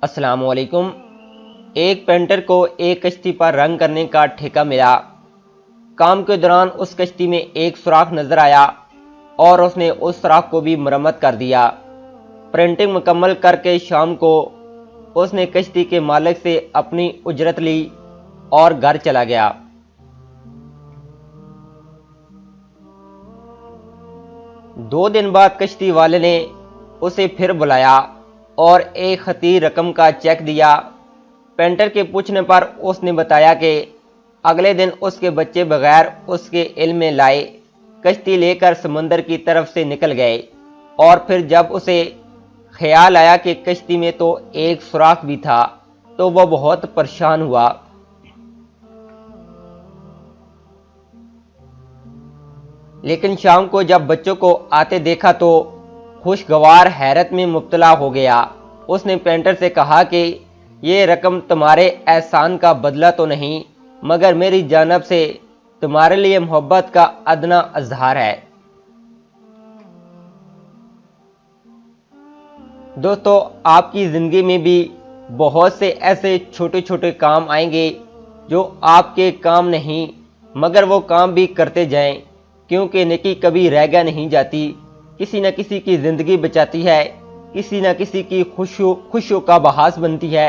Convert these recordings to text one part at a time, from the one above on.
السلام علیکم۔ ایک پینٹر کو ایک کشتی پر رنگ کرنے کا ٹھیکہ ملا۔ کام کے دوران اس کشتی میں ایک سوراخ نظر آیا اور اس نے اس سوراخ کو بھی مرمت کر دیا۔ پرنٹنگ مکمل کر کے شام کو اس نے کشتی کے مالک سے اپنی اجرت لی اور گھر چلا گیا۔ دو دن بعد کشتی والے نے اسے پھر بلایا اور ایک خطیر رقم کا چیک دیا۔ پینٹر کے پوچھنے پر اس نے بتایا کہ اگلے دن اس کے بچے بغیر اس کے علم میں لائے کشتی لے کر سمندر کی طرف سے نکل گئے، اور پھر جب اسے خیال آیا کہ کشتی میں تو ایک سوراخ بھی تھا تو وہ بہت پریشان ہوا۔ لیکن شام کو جب بچوں کو آتے دیکھا تو خوشگوار حیرت میں مبتلا ہو گیا۔ اس نے پینٹر سے کہا کہ یہ رقم تمہارے احسان کا بدلہ تو نہیں، مگر میری جانب سے تمہارے لیے محبت کا ادنا اظہار ہے۔ دوستو، آپ کی زندگی میں بھی بہت سے ایسے چھوٹے چھوٹے کام آئیں گے جو آپ کے کام نہیں، مگر وہ کام بھی کرتے جائیں، کیونکہ نیکی کبھی رہ نہیں جاتی، کسی نہ کسی کی زندگی بچاتی ہے، کسی نہ کسی کی خوشیوں کا باعث بنتی ہے،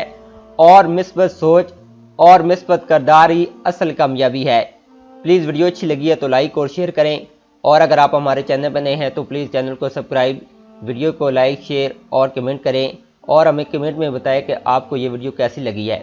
اور مثبت سوچ اور مثبت کردار ہی اصل کامیابی ہے۔ پلیز ویڈیو اچھی لگی ہے تو لائک اور شیئر کریں، اور اگر آپ ہمارے چینل پر نئے ہیں تو پلیز چینل کو سبسکرائب، ویڈیو کو لائک، شیئر اور کمنٹ کریں، اور ہمیں کمنٹ میں بتائیں کہ آپ کو یہ ویڈیو کیسی لگی ہے۔